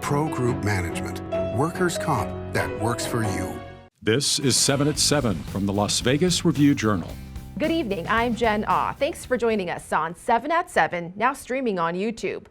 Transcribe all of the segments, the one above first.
Pro Group Management. Workers' comp that works for you. This is 7 at 7 from the Las Vegas Review-Journal. Good evening, I'm Jen Ah. Thanks for joining us on 7 at 7, now streaming on YouTube.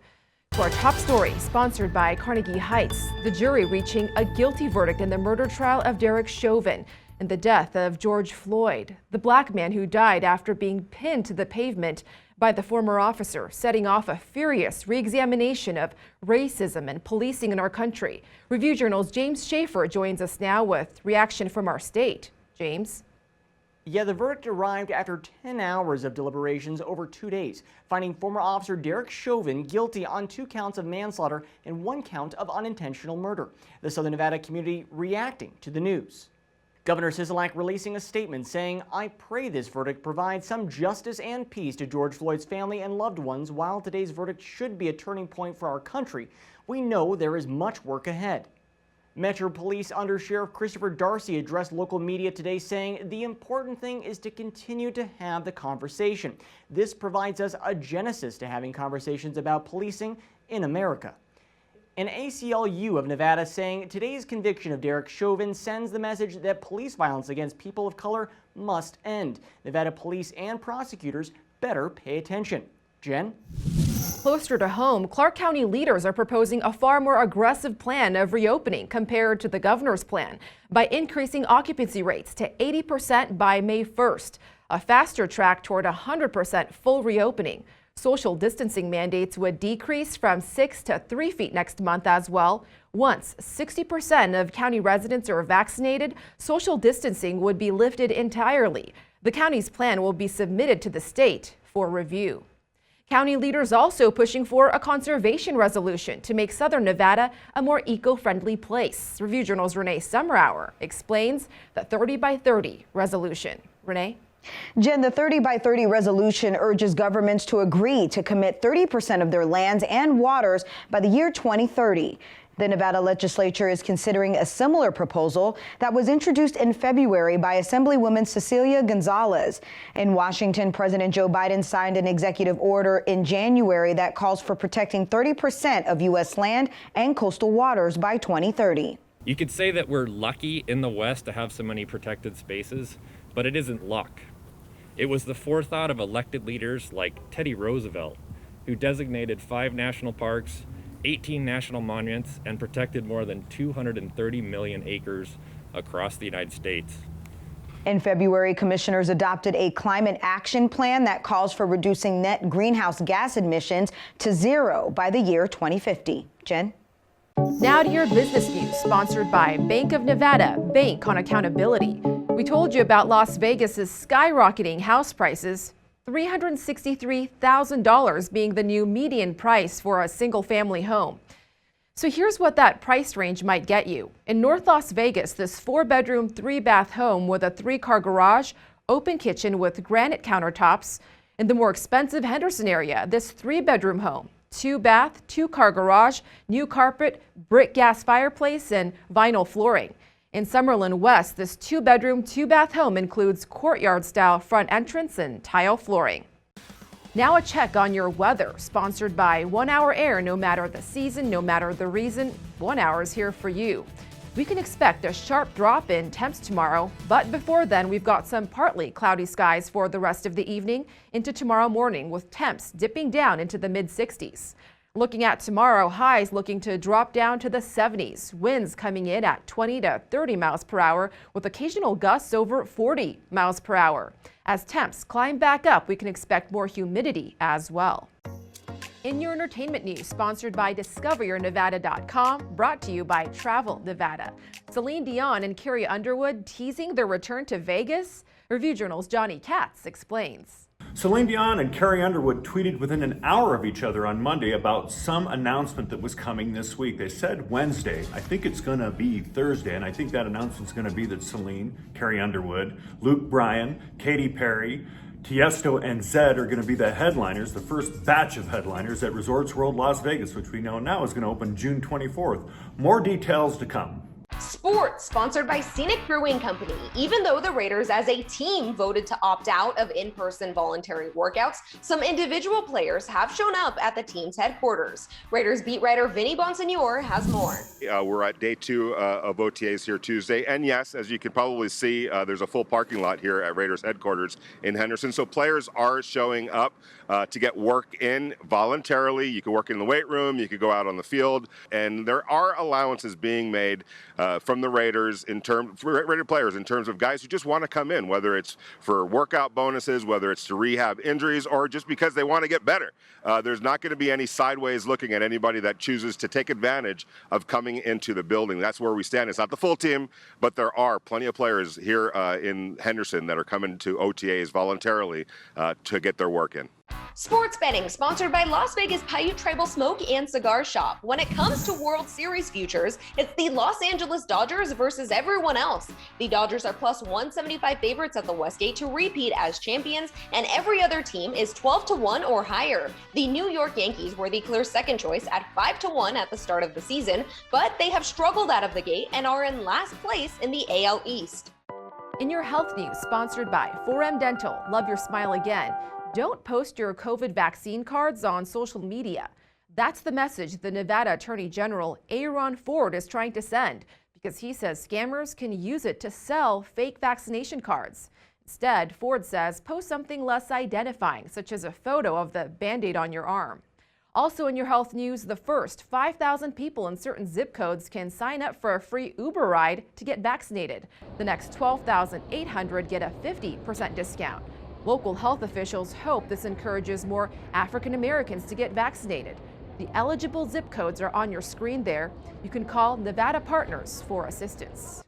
To our top story, sponsored by Carnegie Heights, the jury reaching a guilty verdict in the murder trial of Derek Chauvin and the death of George Floyd, the black man who died after being pinned to the pavement by the former officer, setting off a furious re-examination of racism and policing in our country. Review Journal's James SCHAEFFER joins us now with reaction from our state. James? Yeah, the verdict arrived after 10 hours of deliberations over 2 days, finding former officer Derek Chauvin guilty on 2 counts of manslaughter and 1 count of unintentional murder. The Southern Nevada community reacting to the news. Governor Sisolak releasing a statement saying, "I pray this verdict provides some justice and peace to George Floyd's family and loved ones. While today's verdict should be a turning point for our country, we know there is much work ahead." Metro Police Under Sheriff Christopher Darcy addressed local media today saying the important thing is to continue to have the conversation. This provides us a genesis to having conversations about policing in America. An ACLU of Nevada saying today's conviction of Derek Chauvin sends the message that police violence against people of color must end. Nevada police and prosecutors better pay attention. Jen? Closer to home, Clark County leaders are proposing a far more aggressive plan of reopening compared to the governor's plan by increasing occupancy rates to 80% by May 1st, a faster track toward 100% full reopening. Social distancing mandates would decrease from 6 to 3 feet next month as well. Once 60% of county residents are vaccinated, social distancing would be lifted entirely. The county's plan will be submitted to the state for review. County leaders also pushing for a conservation resolution to make Southern Nevada a more eco-friendly place. Review Journal's Renee Summerhour explains the 30 by 30 resolution. Renee? Jen, the 30 by 30 resolution urges governments to agree to commit 30% of their lands and waters by the year 2030. The Nevada legislature is considering a similar proposal that was introduced in February by Assemblywoman Cecilia Gonzalez. In Washington, President Joe Biden signed an executive order in January that calls for protecting 30% of U.S. land and coastal waters by 2030. You could say that we're lucky in the West to have so many protected spaces, but it isn't luck. It was the forethought of elected leaders like Teddy Roosevelt, who designated 5 national parks, 18 national monuments, and protected more than 230 million acres across the United States. In February, commissioners adopted a climate action plan that calls for reducing net greenhouse gas emissions to 0 by the year 2050. Jen? Now to your business news, sponsored by Bank of Nevada, Bank on Accountability. We told you about Las Vegas's skyrocketing house prices, $363,000 being the new median price for a single-family home. So here's what that price range might get you. In North Las Vegas, this 4-bedroom, 3-bath home with a 3-car garage, open kitchen with granite countertops. In the more expensive Henderson area, this 3-bedroom home, 2-bath, 2-car garage, new carpet, brick gas fireplace, and vinyl flooring. In Summerlin West, this 2-bedroom, 2-bath home includes courtyard-style front entrance and tile flooring. Now a check on your weather, sponsored by 1 Hour Air. No matter the season, no matter the reason, 1 Hour is here for you. We can expect a sharp drop in temps tomorrow, but before then, we've got some partly cloudy skies for the rest of the evening into tomorrow morning, with temps dipping down into the mid-60s. Looking at tomorrow, highs looking to drop down to the 70s. Winds coming in at 20 to 30 miles per hour with occasional gusts over 40 miles per hour. As temps climb back up, we can expect more humidity as well. In your entertainment news, sponsored by DiscoverYourNevada.com, brought to you by Travel Nevada. Celine Dion and Carrie Underwood teasing their return to Vegas? Review Journal's Johnny Katz explains. Celine Dion and Carrie Underwood tweeted within an hour of each other on Monday about some announcement that was coming this week. They said Wednesday. I think it's going to be Thursday, and I think that announcement's going to be that Celine, Carrie Underwood, Luke Bryan, Katy Perry, Tiesto, and Zedd are going to be the headliners, the first batch of headliners at Resorts World Las Vegas, which we know now is going to open June 24th. More details to come. Sports, sponsored by Scenic Brewing Company. Even though the Raiders as a team voted to opt out of in-person voluntary workouts, some individual players have shown up at the team's headquarters. Raiders beat writer Vinny Bonsignore has more. We're at day 2 of OTAs here Tuesday, and yes, as you can probably see, there's a full parking lot here at Raiders headquarters in Henderson, so players are showing up to get work in voluntarily. You can work in the weight room, you could go out on the field, and there are allowances being made from the Raiders for Raider players in terms of guys who just want to come in, whether it's for workout bonuses, whether it's to rehab injuries, or just because they want to get better. There's not going to be any sideways looking at anybody that chooses to take advantage of coming into the building. That's where we stand. It's not the full team, but there are plenty of players here in Henderson that are coming to OTAs voluntarily to get their work in. Sports betting, sponsored by Las Vegas Paiute Tribal Smoke and Cigar Shop. When it comes to World Series futures, it's the Los Angeles Dodgers versus everyone else. The Dodgers are plus 175 favorites at the Westgate to repeat as champions, and every other team is 12-1 or higher. The New York Yankees were the clear second choice at 5-1 at the start of the season, but they have struggled out of the gate and are in last place in the AL East. In your health news, sponsored by 4M Dental, love your smile again. Don't post your COVID vaccine cards on social media. That's the message the Nevada Attorney General Aaron Ford is trying to send, because he says scammers can use it to sell fake vaccination cards. Instead, Ford says post something less identifying, such as a photo of the Band-Aid on your arm. Also in your health news, the first 5,000 people in certain zip codes can sign up for a free Uber ride to get vaccinated. The next 12,800 get a 50% discount. Local health officials hope this encourages more African Americans to get vaccinated. The eligible zip codes are on your screen there. You can call Nevada Partners for assistance.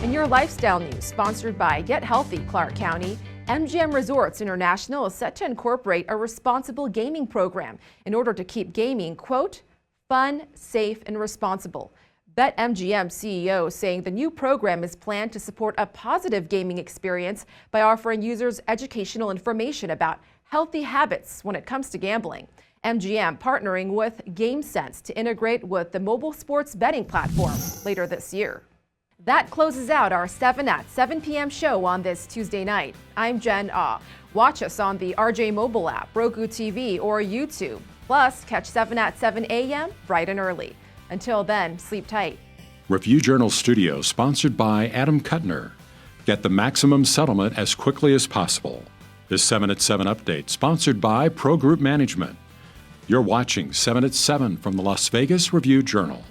In your lifestyle news, sponsored by Get Healthy Clark County, MGM Resorts International is set to incorporate a responsible gaming program in order to keep gaming, quote, fun, safe, and responsible. BETMGM CEO saying the new program is planned to support a positive gaming experience by offering users educational information about healthy habits when it comes to gambling. MGM partnering with GameSense to integrate with the mobile sports betting platform later this year. That closes out our 7 at 7 p.m. show on this Tuesday night. I'm Jen Ah. Watch us on the RJ mobile app, Roku TV, or YouTube. Plus, catch 7 at 7 a.m. bright and early. Until then, sleep tight. Review Journal Studio, sponsored by Adam Kuttner. Get the maximum settlement as quickly as possible. This 7 at 7 update, sponsored by Pro Group Management. You're watching 7 at 7 from the Las Vegas Review Journal.